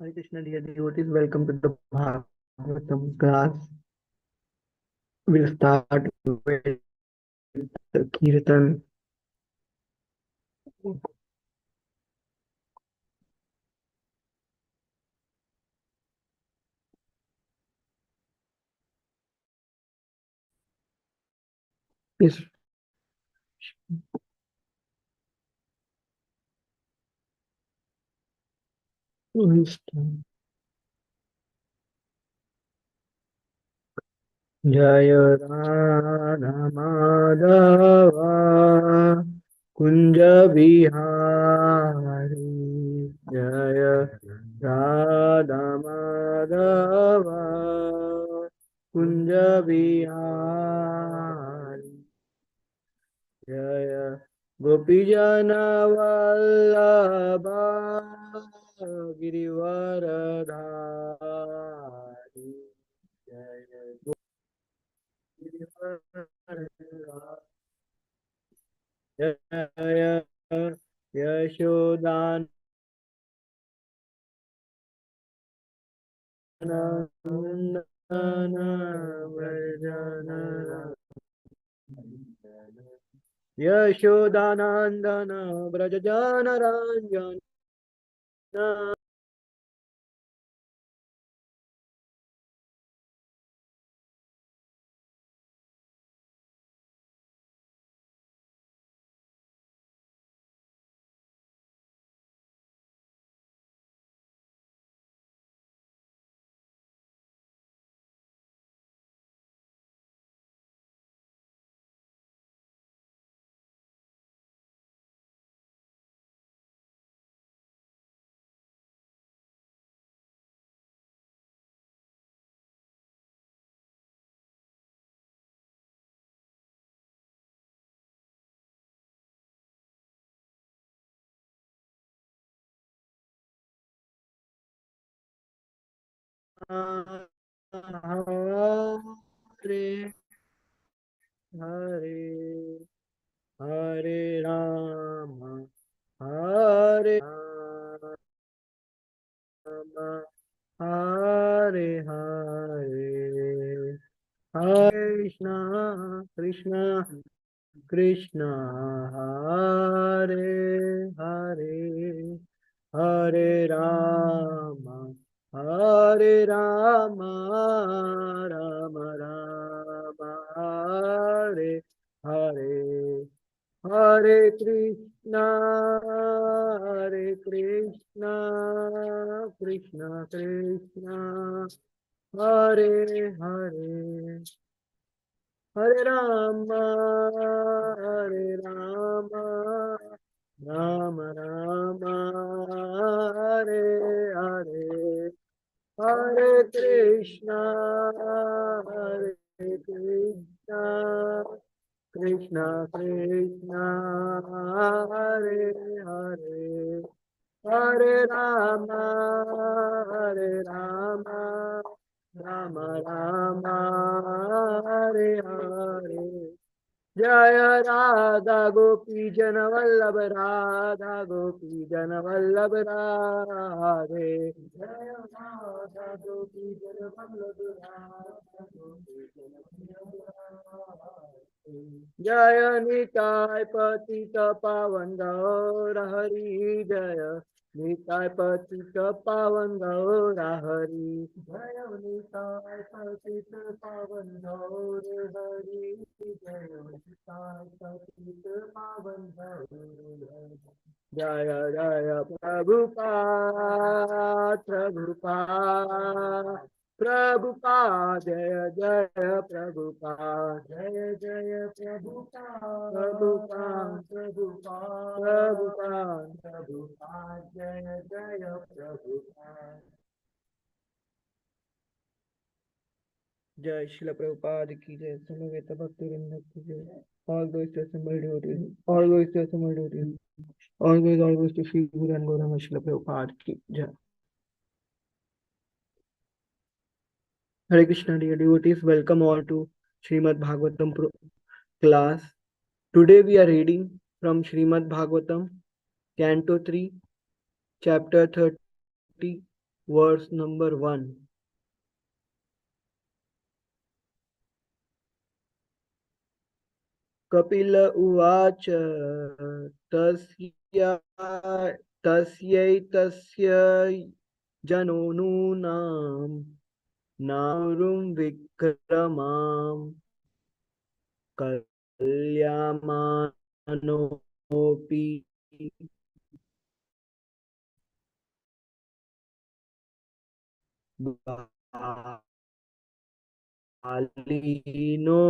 Hare Krishna, dear devotees. Welcome to the Bhagavatam class. We'll start with the Kirtan. Is Jaya Radha Madhava Kunja Bihari Jaya Radha Madhava Kunja Bihari Jaya Gopijana Vallabha Girivaradhari Jaya Gopinath Jaya Yashodhanandana Vrajana Yashodhanandana Vrajana Ranjana Hare Hare Hare Rama Hare Hare Hare Krishna Krishna Krishna Hare Hare Hare Rama Hare Rama Rama Rama Hare Hare Hare Krishna Hare Krishna Krishna Krishna Hare Hare Hare Rama, Hare Rama, Rama Rama, Hare Hare, Hare Krishna, Hare Krishna, Krishna Krishna, Hare Hare, Hare Rama, Hare Rama, Rama Rama, Hare Hare. Jaya Radha Gopi Jana Vallabha Radha Gopi Jana Vallabha Radhe Jaya Radha Gopi Jana Vallabha Radha Gopi Jana Vallabha Radhe Jaya Nitai Patita Pavan Gaura Hari Jaya Nitai Patita Pavan Gaura Hari Jaya Nitai Patita Pavan Gaura Hari Jaya Nitai Patita Pavan Gaura Hari Jaya Jaya Prabhupada Prabhupada Prabhupada Jaya Jaya Prabhupada Jaya Jaya Prabhupada Prabhupada Prabhupada Jaya Jaya Prabhupada Jai Shila Prabhupada ki jai Samaveta Bhakti Vrinda ki jai all those to assembled devotees all those to assembled devotees always to Shri Guru and Gauranga Shila Prabhupada ki jai Hare Krishna, dear devotees, welcome all to Srimad Bhagavatam class. Today we are reading from Srimad Bhagavatam, Canto 3, Chapter 30, Verse number 1. Kapil उवाच तस्य तस्यैतस्य जनूनां नारुं विक्रमां कल्यामानोऽपि बालिनो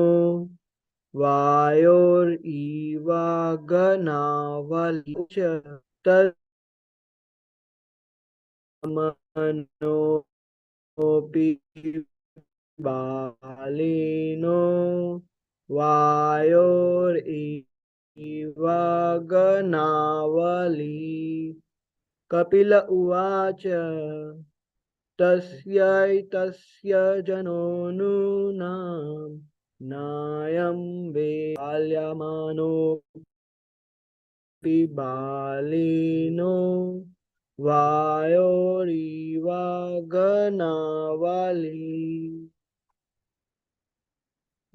वायोरिवागनावली च तन्मनोऽपि बालिनो वायोरिवागनावली कपिल उवाच तस्यैतस्य जनूनां नायं वेदाल्यमानोऽपि बालिनो वायोरिवागनावली.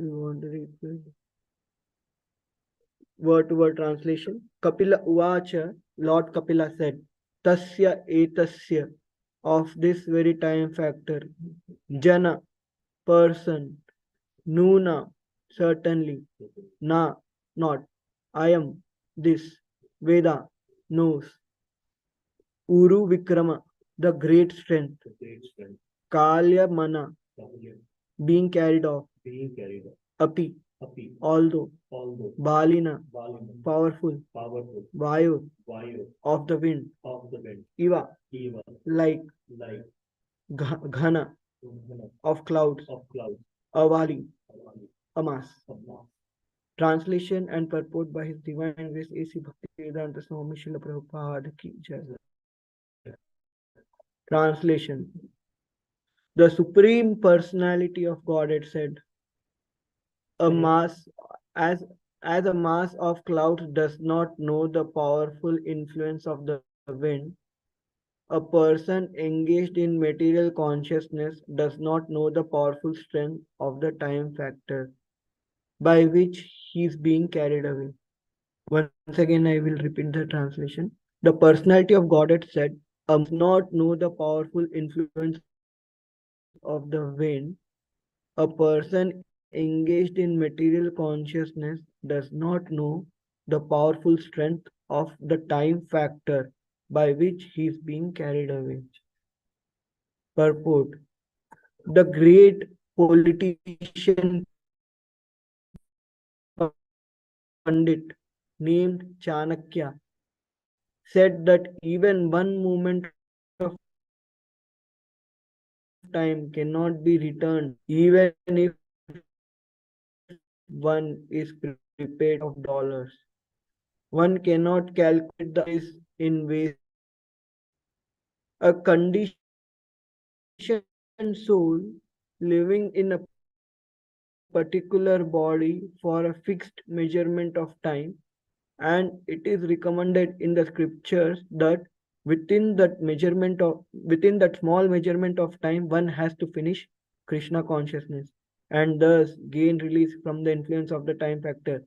You want to repeat? Word to word translation. Kapila Uvacha, Lord Kapila said, Tasya etasya, of this very time factor, Jana, person, Nuna, certainly, Na, not, I am, this, Veda, knows, Uru Vikrama, the great strength, Kalya Mana, being carried off, Api, although, Balina, powerful, Vayu, of the wind, Iva, like, Ghana, of clouds, Avali, a mass. Translation and purport by His Divine Grace A.C. Bhaktivedanta Swami Srila Prabhupada ki jai. Translation. The Supreme Personality of Godhead said, a mass as a mass of clouds does not know the powerful influence of the wind, a person engaged in material consciousness does not know the powerful strength of the time factor by which he is being carried away. Once again, I will repeat the translation. The personality of Godhead said, does not know the powerful influence of the wind. A person engaged in material consciousness does not know the powerful strength of the time factor by which he is being carried away. Purport. The great politician Pandit named Chanakya said that even one moment of time cannot be returned, even if one is prepaid of dollars. One cannot calculate the days in ways. A conditioned soul living in a particular body for a fixed measurement of time, and it is recommended in the scriptures that within that small measurement of time one has to finish Krishna consciousness and thus gain release from the influence of the time factor.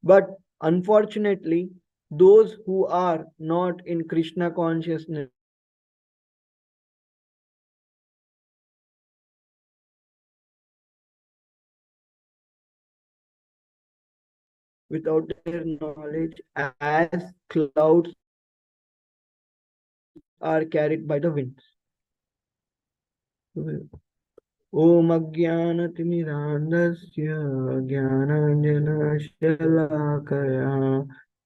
But unfortunately, those who are not in Krishna consciousness without their knowledge, as clouds are carried by the winds. ॐ अज्ञानतिमिरान्धस्य ज्ञानाञ्जनशलाकया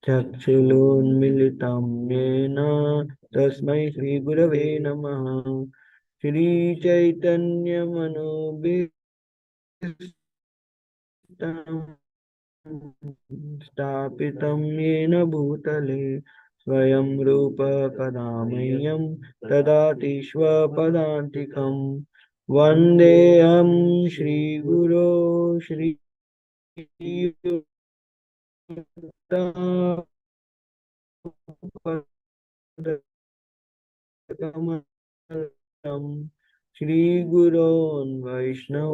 चक्षुरुन्मीलितं येन तस्मै श्रीगुरवे नमः श्रीचैतन्यमनोभीष्टं स्थापितं येन भूतले स्वयं रूप कदा मह्यं ददाति स्वपदान्तिकम् वन्देऽहं श्रीगुरो श्रीयुक्तपदकमलं श्रीगुरोन् वैष्णवांश्च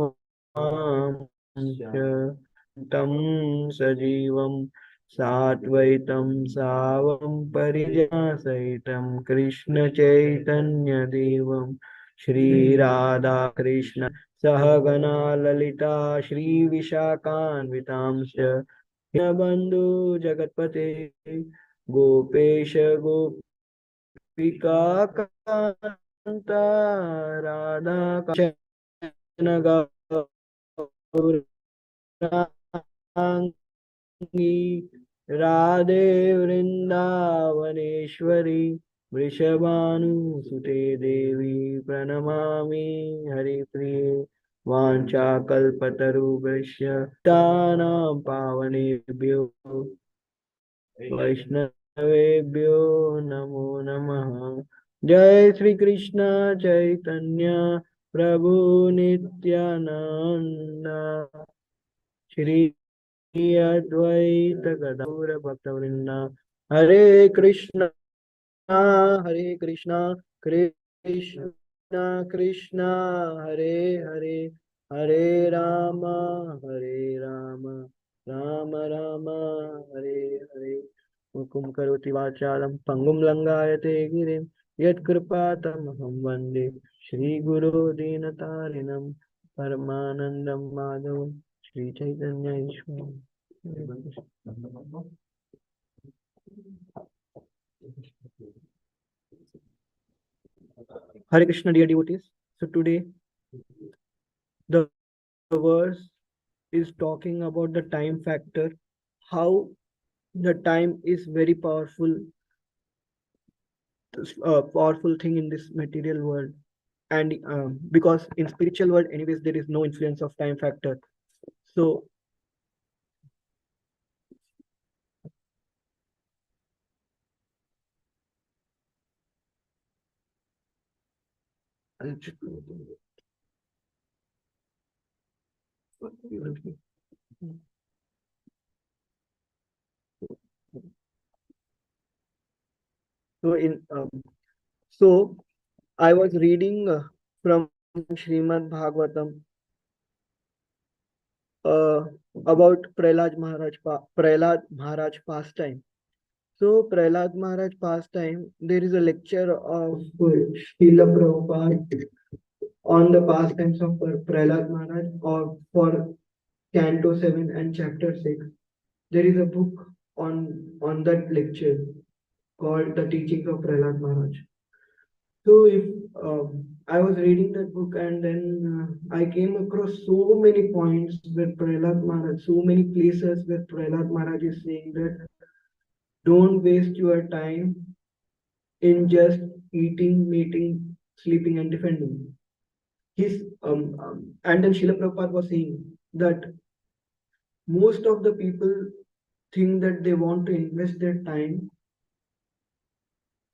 तं सजीवं साद्वैतं सावं परिजनसहितं कृष्णचैतन्यदेवं श्रीराधाकृष्ण सहगणा ललिता श्रीविशाखान्वितांश्च बन्धु जगत्पते गोपेश गोपिका राधा कृष्ण गौरांगी राधे वृंदावनेश्वरी वृषभानुसुते देवी प्रणमामि हरिप्रिये वाञ्छाकल्पतरुभ्यश्च तानां पावनेभ्यो वैष्णवेभ्यो नमो नमः। जय श्री कृष्ण चैतन्य प्रभु नित्यानंद श्री अद्वैत गदाधर भक्तवृंद हरे कृष्ण हरे कृष्णा कृष्ण कृष्ण हरे हरे हरे हरे राम राम राम हरे हरे मुकुं करोति वाचालं पंगुं लंघायते गिरिं यत्कृपातमहं वन्दे श्रीगुरो दीनतारिणं परमानन्दं माधवं श्रीचैतन्य ईश्वरं। Hare Krishna, dear devotees. So today the verse is talking about the time factor, how the time is very powerful thing in this material world. And because in spiritual world, anyways, there is no influence of time factor. So so in so I was reading from Srimad Bhagavatam uh, about Prahlad Maharaj pastime. So Prahlad Maharaj pastime, there is a lecture of Srila Prabhupada on the pastimes of Prahlad Maharaj or for Canto 7 and Chapter 6. There is a book on that lecture called The Teachings of Prahlad Maharaj. So if I was reading that book and then I came across so many points where Prahlad Maharaj, so many places where Prahlad Maharaj is saying that don't waste your time in just eating, mating, sleeping, and defending. And then Srila Prabhupada was saying that most of the people think that they want to invest their time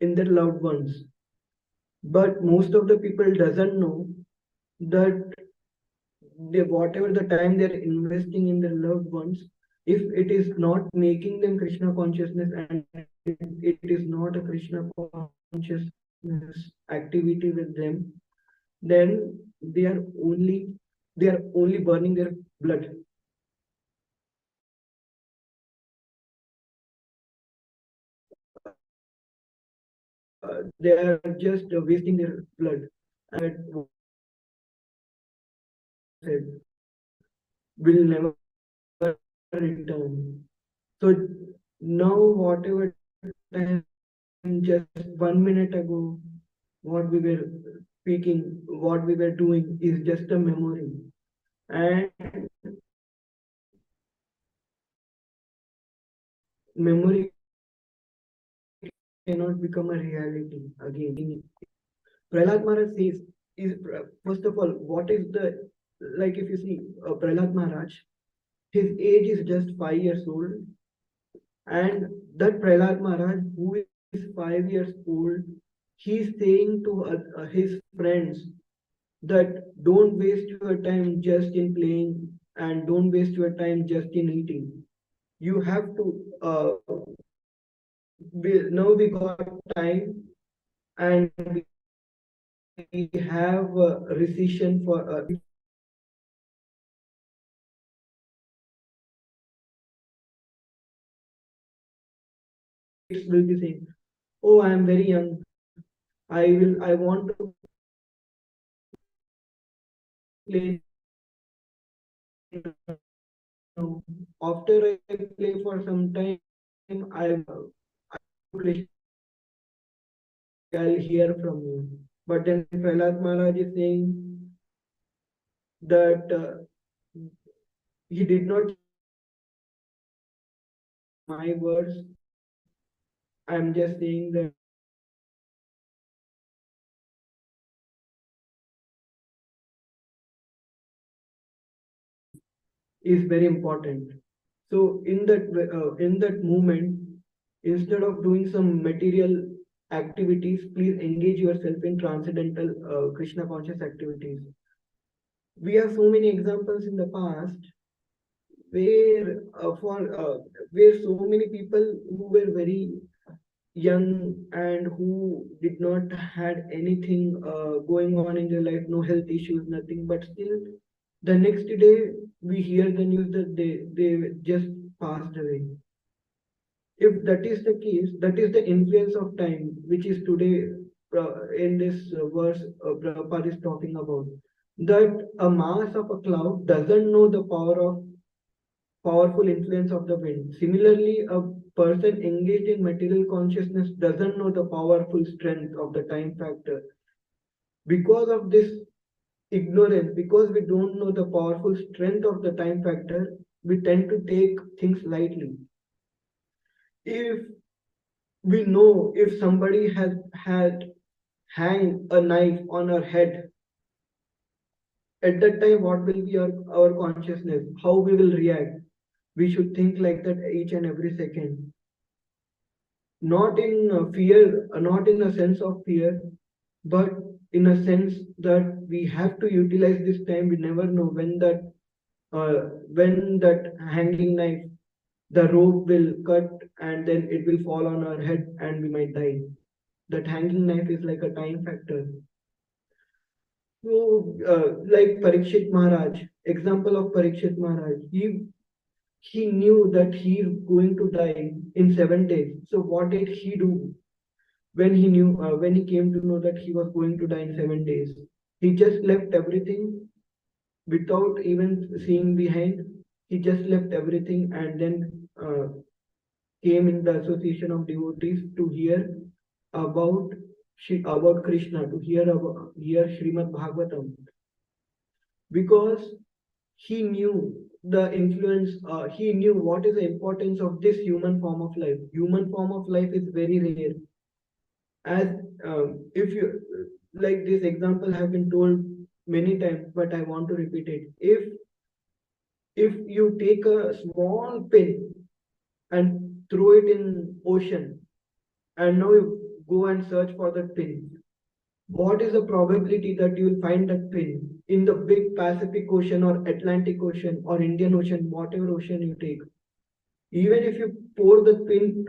in their loved ones, but most of the people doesn't know that whatever the time they're investing in their loved ones, if it is not making them Krishna consciousness and it is not a Krishna consciousness activity with them, then they are only burning their blood. They are just wasting their blood. And said will never return. So now whatever time just 1 minute ago, what we were speaking, what we were doing is just a memory. And memory cannot become a reality again. Prahlad Maharaj says, is first of all, what is the, like if you see Prahlad Maharaj, his age is just 5 years old, and that Prahlad Maharaj, who is 5 years old, he's saying to his friends that don't waste your time just in playing and don't waste your time just in eating. You have to, now we got time and we have to invest our time in something. So, we have recession for kids will be saying, "Oh, I am very young. I want to play now. After I play for some time, I'll hear from you." But then Prahlad Maharaj is saying that he did not my words. I'm just saying that is very important. So in that moment, instead of doing some material activities, please engage yourself in transcendental Krishna conscious activities. We have so many examples in the past where where so many people who were very young and who did not had anything going on in their life, no health issues, nothing, but still the next day we hear the news that they just passed away. If that is the case, that is the influence of time, which is today in this verse Prabhupada is talking about. That a mass of a cloud doesn't know the powerful influence of the wind. Similarly, a person engaged in material consciousness doesn't know the powerful strength of the time factor. Because of this ignorance, because we don't know the powerful strength of the time factor, we tend to take things lightly. If we know if somebody has had hang a knife on our head, at that time what will be our consciousness, how we will react. We should think like that each and every second, not in fear, not in a sense of fear, but in a sense that we have to utilize this time. We never know when that hanging knife, the rope will cut and then it will fall on our head and we might die. That hanging knife is like a time factor. So, like Parikshit Maharaj, example of Parikshit Maharaj, he knew that he is going to die in 7 days. So what did he do when he came to know that he was going to die in 7 days? He just left everything without even seeing behind. He just left everything and then came in the association of devotees to hear about about Krishna, to hear Srimad Bhagavatam, because he knew the influence. He knew what is the importance of this human form of life. Human form of life is very rare. As if you like this example have been told many times, but I want to repeat it. If you take a small pin and throw it in ocean, and now you go and search for that pin, what is the probability that you will find that pin in the big Pacific Ocean or Atlantic Ocean or Indian Ocean, whatever ocean you take? Even if you pour the pin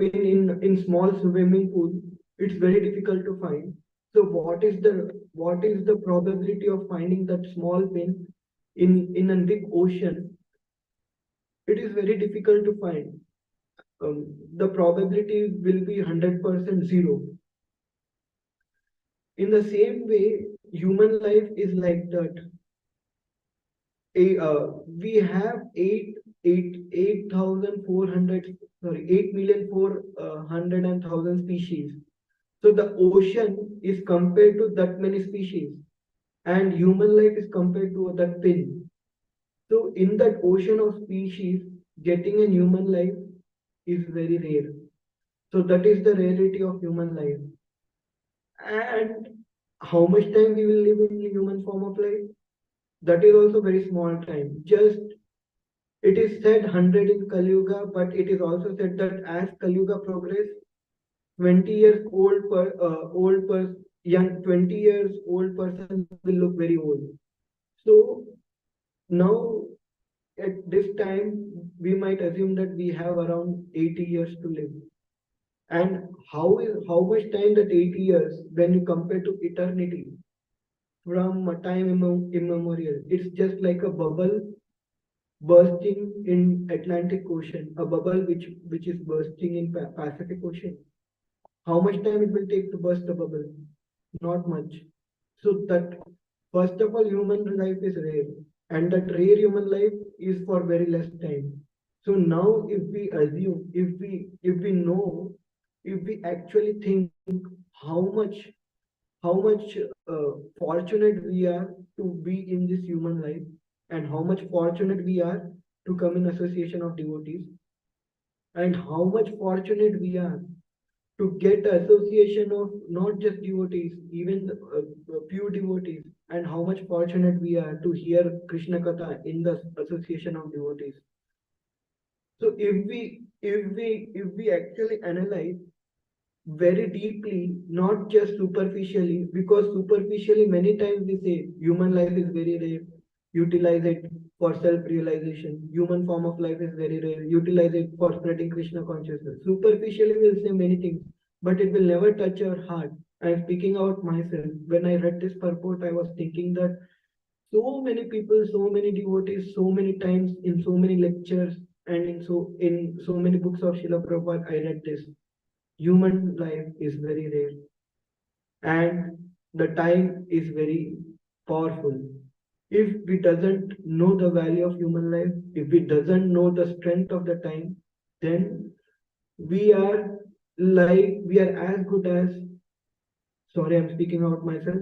in small swimming pool, it's very difficult to find. So what is the probability of finding that small pin in a big ocean? It is very difficult to find. The probability will be 100% zero. In the same way, human life is like that. We have 8,400, sorry, 8,400,000 species. So the ocean is compared to that many species, and human life is compared to that pin. So in that ocean of species, getting a human life is very rare. So that is the rarity of human life. And how much time we will live in human form of life? That is also very small time. Just it is said 100 in Kali Yuga, but it is also said that as Kali Yuga progress, 20 years old young 20 years old person will look very old. So now at this time we might assume that we have around 80 years to live. And how much time that 80 years when you compare to eternity? from a time immemorial. It's just like a bubble bursting in Atlantic Ocean, a bubble which is bursting in Pacific Ocean. How much time it will take to burst the bubble? Not much. So that first of all, human life is rare, and that rare human life is for very less time. So now, if we assume, if we know, if we actually think how much how much fortunate we are to be in this human life, and how much fortunate we are to come in association of devotees, and how much fortunate we are to get association of not just devotees, even pure devotees, and how much fortunate we are to hear Krishna Katha in the association of devotees. So if we actually analyze very deeply, not just superficially, because superficially many times we say human life is very rare, utilize it for self-realization. Human form of life is very rare, utilize it for spreading Krishna consciousness. Superficially we'll say many things, but it will never touch our heart. I'm speaking out myself. When I read this purport, I was thinking that so many people, so many devotees, so many times in so many lectures and in so many books of Srila Prabhupada, I read this. Human life is very rare, and the time is very powerful. If we doesn't know the value of human life, if we doesn't know the strength of the time, then we are we are as good as, sorry, I'm speaking out myself,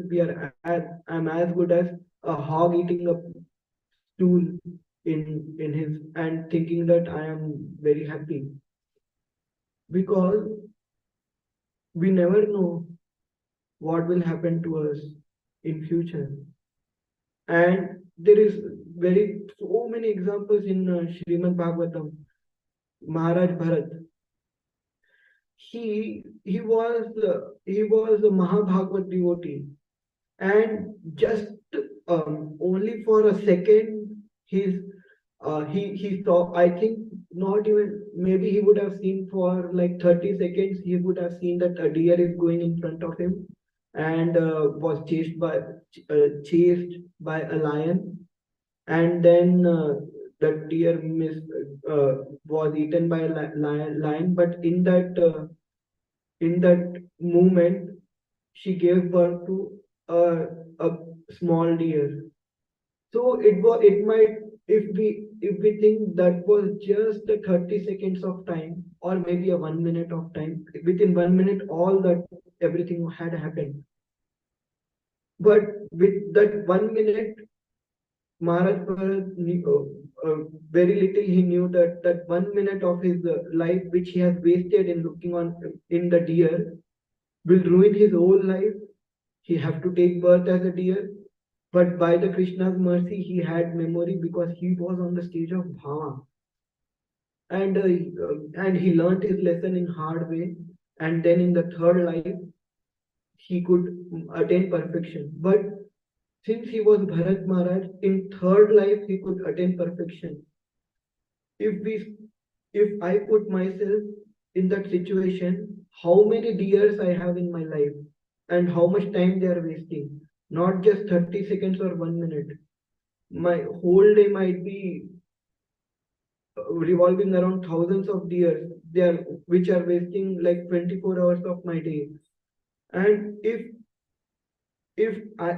I'm as good as a hog eating a stool in his and thinking that I am very happy, because we never know what will happen to us in future. And there is very so many examples in Srimad Bhagavatam. Maharaj Bharat, he was a Mahabhagavat devotee, and just only for a second his he saw, I think, not even, maybe he would have seen for like 30 seconds, he would have seen that a deer is going in front of him, and was chased by a lion, and then the deer was eaten by a lion, but in that moment she gave birth to a small deer. So it might, if we think that was just a 30 seconds of time, or maybe a 1 minute of time, within 1 minute all that everything had happened. But with that 1 minute, Maharaj Bharat very little he knew that that 1 minute of his life which he has wasted in looking on in the deer will ruin his whole life. He have to take birth as a deer. But by the Krishna's mercy, he had memory because he was on the stage of Bhava, and he learned his lesson in hard way. And then in the third life, he could attain perfection. But since he was Bharat Maharaj, in third life he could attain perfection. If we, if I put myself in that situation, how many deers I have in my life, and how much time they are wasting? Not just 30 seconds or 1 minute. My whole day might be revolving around thousands of deers. They are which are wasting like 24 hours of my day. And if I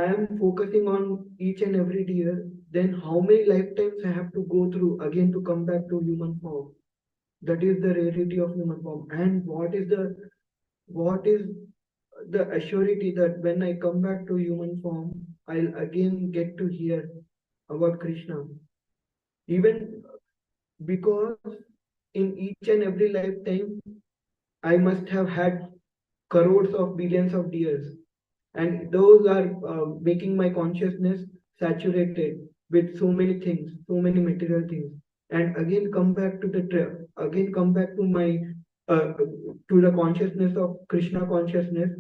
am focusing on each and every deer, then how many lifetimes I have to go through again to come back to human form? That is the rarity of human form. And what is the assurity that when I come back to human form, I'll again get to hear about Krishna? Even because in each and every lifetime, I must have had crores of billions of years, and those are making my consciousness saturated with so many things, so many material things, and again come back to again come back to my to the consciousness of Krishna consciousness.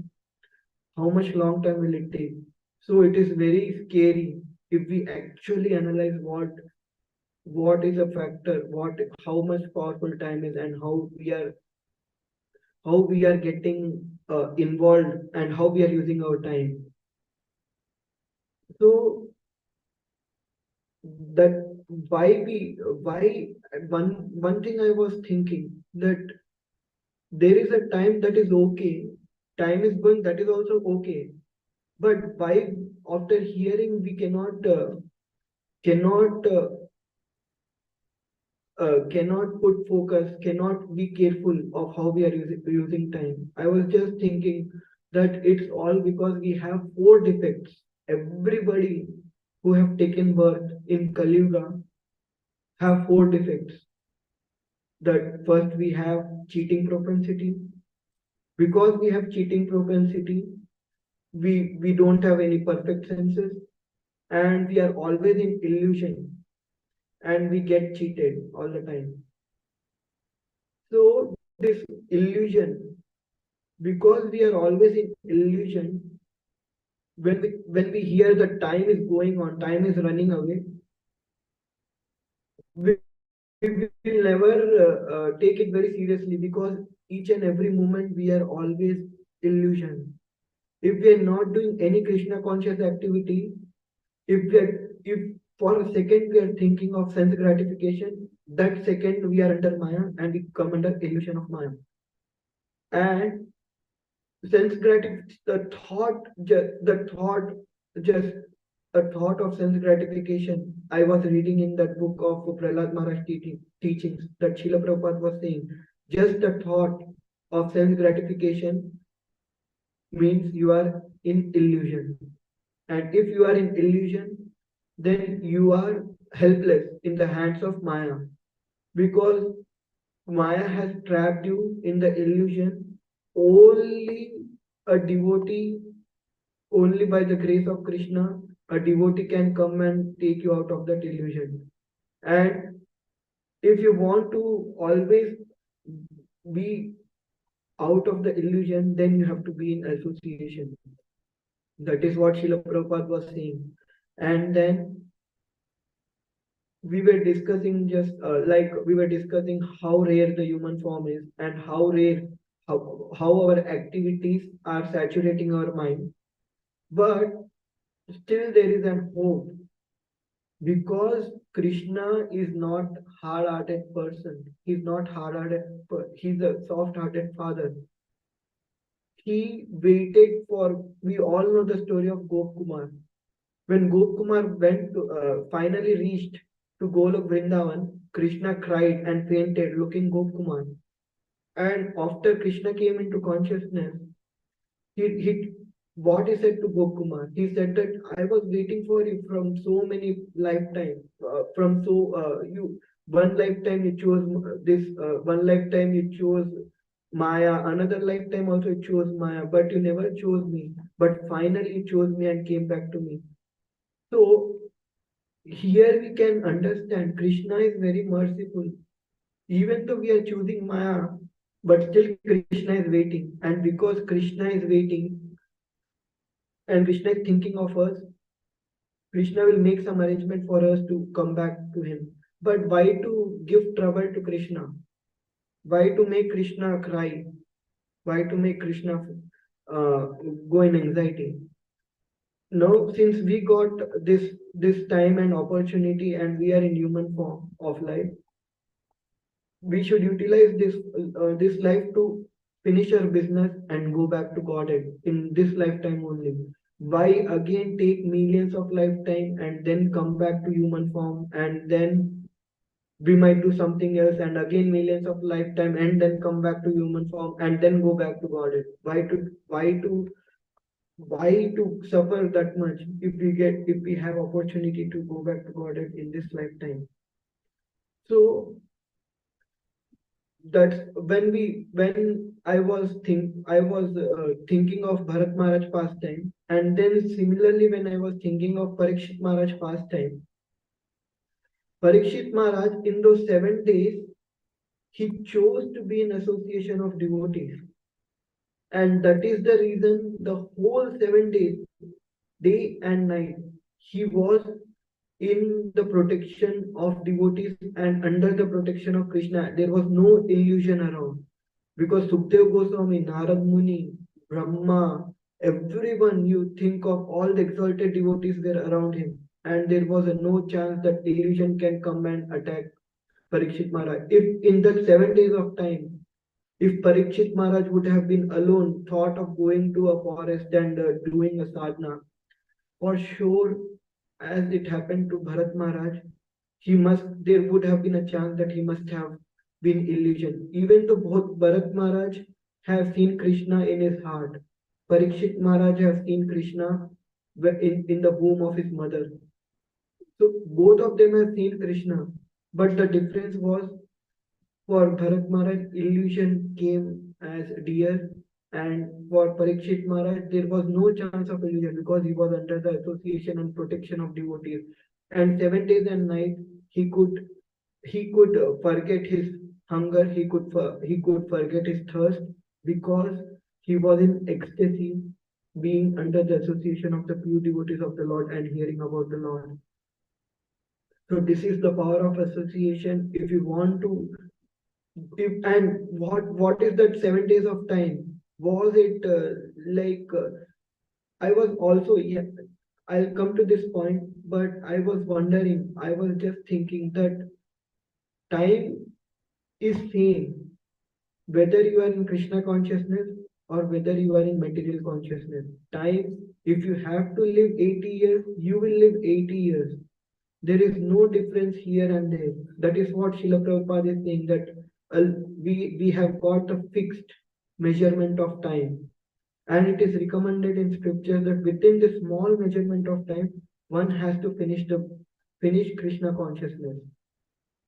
How much long time will it take? So it is very scary if we actually analyze what is a factor, how much powerful time is, and how we are getting involved and how we are using our time. So that why one thing I was thinking that there is a time that is okay, time is going, that is also okay, but why after hearing we cannot put focus, cannot be careful of how we are using time. I was just thinking that it's all because we have four defects. Everybody who have taken birth in Kali Yuga have four defects. That first we have cheating propensity. Because we have cheating propensity, we don't have any perfect senses, and we are always in illusion, and we get cheated all the time. So this illusion, because we are always in illusion, when we hear that time is going on, time is running away, we will never take it very seriously because each and every moment we are always illusion. If we are not doing any Krishna conscious activity, if for a second we are thinking of sense gratification, that second we are under Maya and we come under illusion of Maya. And sense gratification, just a thought of sense gratification. I was reading in that book of Prahlad Maharaj teachings that Srila Prabhupada was saying, just the thought of sense gratification means you are in illusion. And if you are in illusion, then you are helpless in the hands of Maya because Maya has trapped you in the illusion. Only a devotee, only by the grace of Krishna, a devotee can come and take you out of that illusion. And if you want to always be out of the illusion, then you have to be in association. That is what Srila Prabhupada was saying. And then we were discussing we were discussing how rare the human form is and how our activities are saturating our mind. But still there is an hope because Krishna is not hard-hearted person. He's not hard-hearted. He's a soft-hearted father. He waited for. We all know the story of Gopkumar. When Gopkumar finally reached to Golok Vrindavan, Krishna cried and fainted, looking Gopkumar. And after Krishna came into consciousness, he what he said to Gopkumar, he said that I was waiting for you from so many lifetimes, from so you one lifetime you chose this, one lifetime you chose Maya, another lifetime also you chose Maya, but you never chose me. But finally you chose me and came back to me. So here we can understand Krishna is very merciful. Even though we are choosing Maya, but still Krishna is waiting. And because Krishna is waiting and Krishna is thinking of us, Krishna will make some arrangement for us to come back to him. But why to give trouble to Krishna? Why to make Krishna cry? Why to make Krishna uh, go in anxiety? Now, since we got this time and opportunity, and we are in human form of life, we should utilize this life to finish our business and go back to Godhead in this lifetime only. Why again take millions of lifetime and then come back to human form and then we might do something else and again millions of lifetime and then come back to human form and then go back to Godhead? Why to suffer that much if we have opportunity to go back to Godhead in this lifetime? So that's when I was thinking of Bharat Maharaj pastime, and then similarly when I was thinking of Parikshit Maharaj pastime, Parikshit Maharaj in those 7 days he chose to be in association of devotees, and that is the reason the whole 7 days, day and night, he was in the protection of devotees and under the protection of Krishna. There was no illusion around because Sukhdev Goswami, Narad Muni, Brahma, everyone, you think of all the exalted devotees were around him, and there was a no chance that illusion can come and attack Parikshit Maharaj. If in that 7 days of time, if Parikshit Maharaj would have been alone, thought of going to a forest and doing a sadhana, for sure, as it happened to Bharat Maharaj, he must there would have been a chance that he must have been illusion. Even though both Bharat Maharaj have seen Krishna in his heart, Parikshit Maharaj have seen Krishna in the womb of his mother. So both of them have seen Krishna, but the difference was for Bharat Maharaj, illusion came as deer, and for Parikshit Maharaj, there was no chance of illusion because he was under the association and protection of devotees. And 7 days and night, he could forget his hunger, he could forget his thirst because he was in ecstasy, being under the association of the pure devotees of the Lord and hearing about the Lord. So this is the power of association. If you want to and what is that 7 days of time? Was it like I was also, yeah, I'll come to this point, but I was wondering, I was just thinking that time is same whether you are in Krishna consciousness or whether you are in material consciousness. Time, if you have to live 80 years, you will live 80 years. There is no difference here and there. That is what Srila Prabhupada is saying, that we have got a fixed measurement of time. And it is recommended in scriptures that within this small measurement of time, one has to finish Krishna consciousness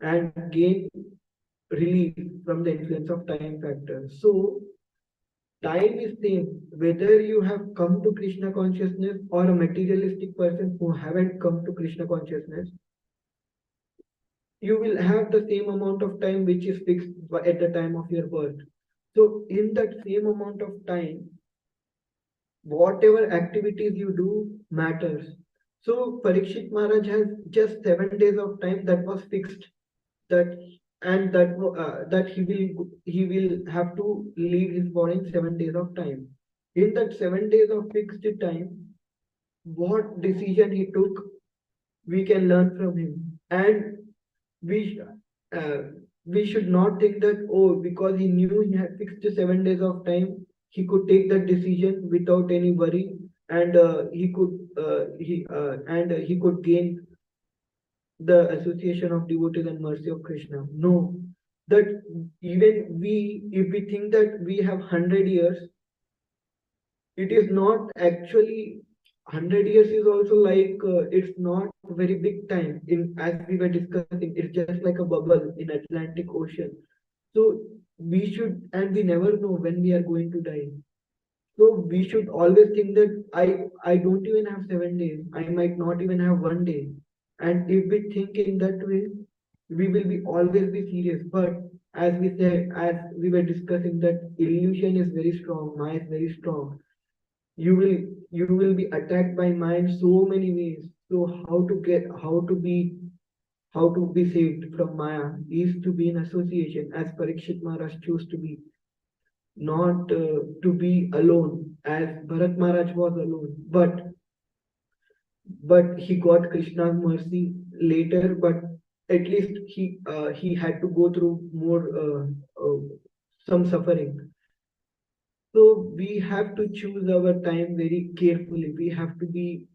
and gain relief from the influence of time factor. So time is same whether you have come to Krishna consciousness or a materialistic person who haven't come to Krishna consciousness, you will have the same amount of time which is fixed at the time of your birth. So in that same amount of time, whatever activities you do matters. So Parikshit Maharaj has just 7 days of time that was fixed, that and that he will have to leave his body in 7 days of time. In that 7 days of fixed time, what decision he took, we can learn from him, and we uh, we should not think that, oh, because he knew he had fixed 7 days of time, he could take that decision without any worry, and he could gain the association of devotees and mercy of Krishna. No, that even we, if we think that we have 100 years, it is not actually 100 years is also like it's not very big time in as we were discussing, it's just like a bubble in Atlantic Ocean. So we should, and we never know when we are going to die. So we should always think that I don't even have 7 days, I might not even have one day. And if we think in that way, we will be always be serious. But as we said, as we were discussing, that illusion is very strong, Maya is very strong. You will be attacked by mind so many ways. So how to be saved from Maya is to be in association, as Parikshit Maharaj chose to be, not to be alone as Bharat Maharaj was alone. But he got Krishna's mercy later. But at least he had to go through more some suffering. So we have to choose our time very carefully. We have to be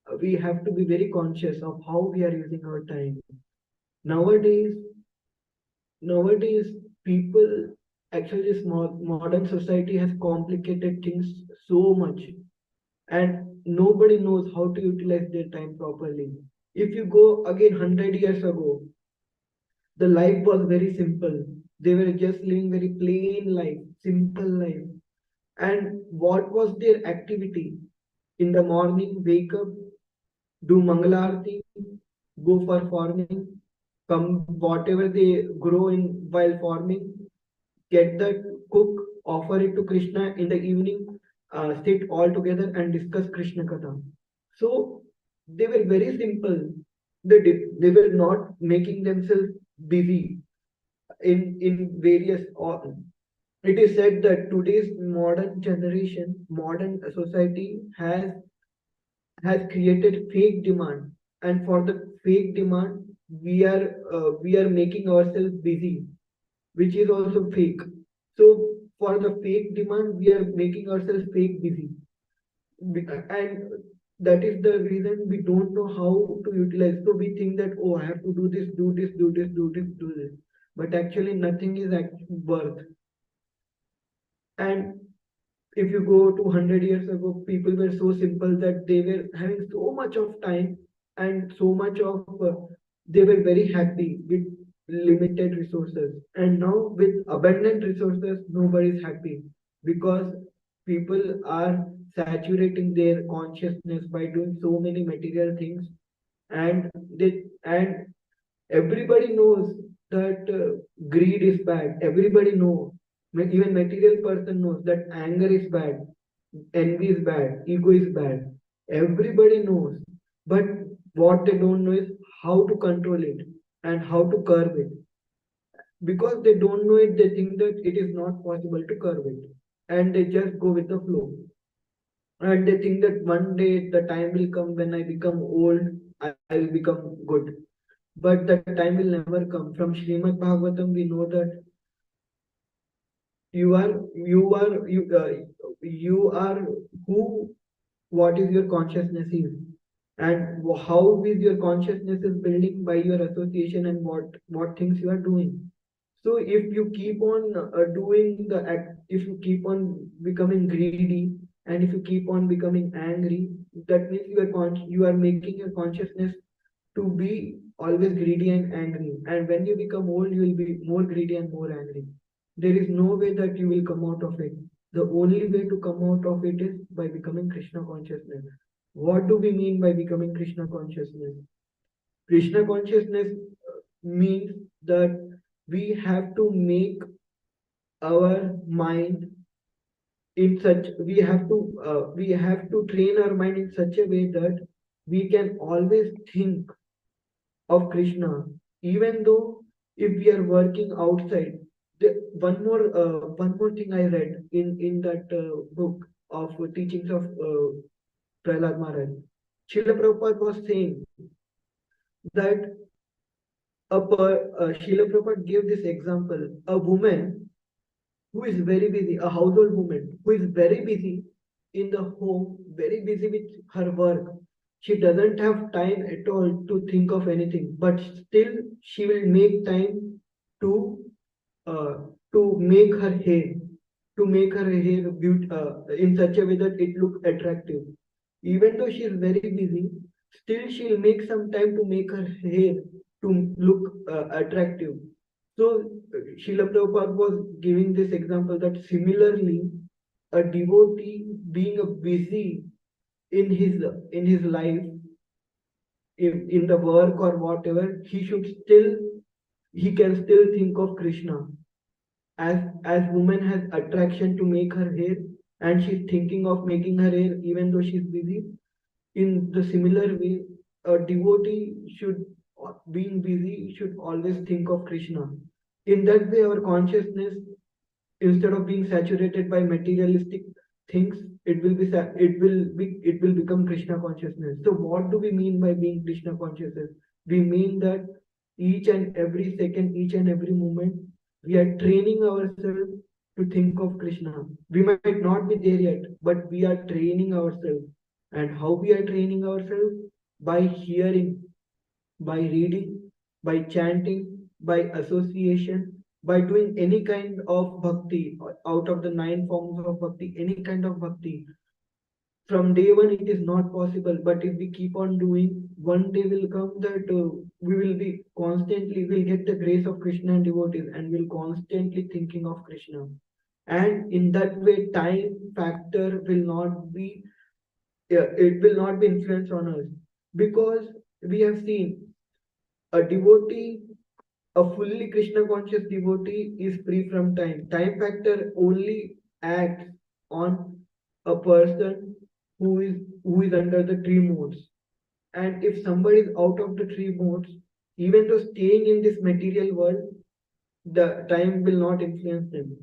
very conscious of how we are using our time. Nowadays, nowadays people, actually this modern society has complicated things so much, and nobody knows how to utilize their time properly. If you go again 100 years ago, the life was very simple. They were just living very plain life, simple life. And what was their activity? In the morning, wake up, do Mangalarti, go for farming, come whatever they grow in while farming, get that, cook, offer it to Krishna in the evening, sit all together and discuss Krishna Katha. So they were very simple. They were not making themselves busy in various It is said that today's modern generation, modern society has created fake demand, and for the fake demand, we are making ourselves busy, which is also fake. So for the fake demand, we are making ourselves fake busy. And that is the reason we don't know how to utilize. So we think that, oh, I have to do this, do this, do this, do this, do this. But actually, nothing is actually worth. And if you go to 100 years ago, people were so simple that they were having so much of time and so much of, they were very happy with limited resources. And now with abundant resources, nobody is happy because people are saturating their consciousness by doing so many material things, and and everybody knows that greed is bad. Everybody knows, even material person knows that anger is bad, envy is bad, ego is bad. Everybody knows, but what they don't know is how to control it and how to curb it. Because they don't know it, they think that it is not possible to curb it, and they just go with the flow. And they think that one day the time will come when I become old, I will become good. But that time will never come. From Srimad Bhagavatam, we know that you are you are who, what is your consciousness is, and how is your consciousness is building by your association and what things you are doing. So if you keep on doing the act, if you keep on becoming greedy, and if you keep on becoming angry, that means you are making your consciousness to be always greedy and angry. And when you become old, you will be more greedy and more angry. There is no way that you will come out of it. The only way to come out of it is by becoming Krishna consciousness. What do we mean by becoming Krishna consciousness? Krishna consciousness means that we have to make our mind in such, we have to train our mind in such a way that we can always think of Krishna, even though if we are working outside. One more thing I read in that book of teachings of Prahlad Maharaj. Srila Prabhupada was saying that Srila Prabhupada gave this example: a woman who is very busy, a household woman who is very busy in the home, very busy with her work. She doesn't have time at all to think of anything, but still she will make time to uh, to make her hair, in such a way that it looks attractive. Even though she is very busy, still she'll make some time to make her hair to look attractive. So Srila Prabhupada was giving this example that similarly, a devotee being a busy in his life, in the work or whatever, he can still think of Krishna. As woman has attraction to make her hair, and she's thinking of making her hair even though she's busy. In the similar way, a devotee should, being busy, should always think of Krishna. In that way, our consciousness, instead of being saturated by materialistic things, it will become Krishna consciousness. So what do we mean by being Krishna consciousness? We mean that each and every second, each and every moment, we are training ourselves to think of Krishna. We might not be there yet, but we are training ourselves. And how we are training ourselves? By hearing, by reading, by chanting, by association, by doing any kind of bhakti out of the nine forms of bhakti, any kind of bhakti. From day one, it is not possible, but if we keep on doing, one day will come that we will be constantly, will get the grace of Krishna and devotees, and will constantly thinking of Krishna. And in that way, time factor will not be, it will not be influenced on us, because we have seen a devotee, a fully Krishna conscious devotee is free from time. Time factor only acts on a person who is under the tree modes. And if somebody is out of the tree modes, even though staying in this material world, the time will not influence them.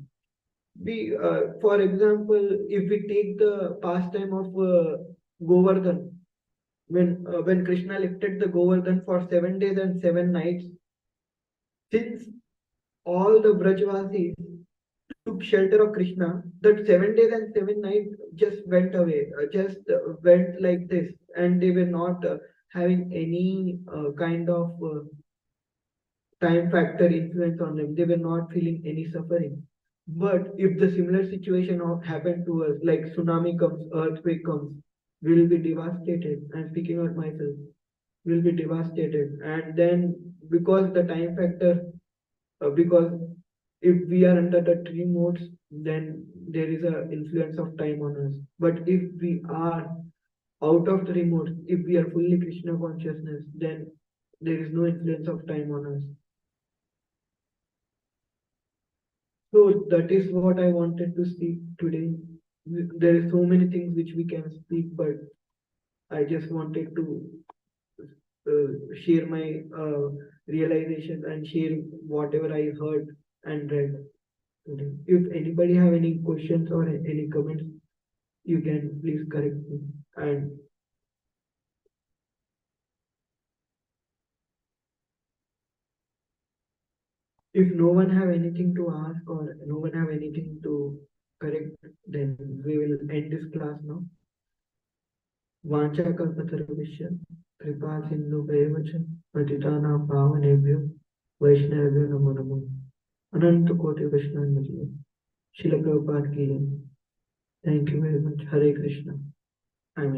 For example, if we take the pastime of Govardhan, when Krishna lifted the Govardhan for 7 days and 7 nights, since all the Brajvasis took shelter of Krishna, that 7 days and 7 nights just went away, just went like this, and they were not having any kind of time factor influence on them. They were not feeling any suffering. But if the similar situation happened to us, like tsunami comes, earthquake comes, we will be devastated. I'm speaking of myself. We will be devastated. And then because the time factor, because if we are under the tree modes, then there is a influence of time on us. But if we are out of the remote, if we are fully Krishna consciousness, then there is no influence of time on us. So that is what I wanted to speak today. There is so many things which we can speak, but I just wanted to share my realization and share whatever I heard and read today. If anybody have any questions or any comments, you can please correct me. And if no one have anything to ask or no one have anything to correct, then we will end this class now. वाञ्छाकल्पतरुभ्यश्च कृपासिन्धुभ्येव च पतितानां पावनेभ्यो वैष्णवेभ्यो नमो नमः अनंत कोटि वैष्णव जी शिल प्रभुपाद की जय thank you very much Hare Krishna I am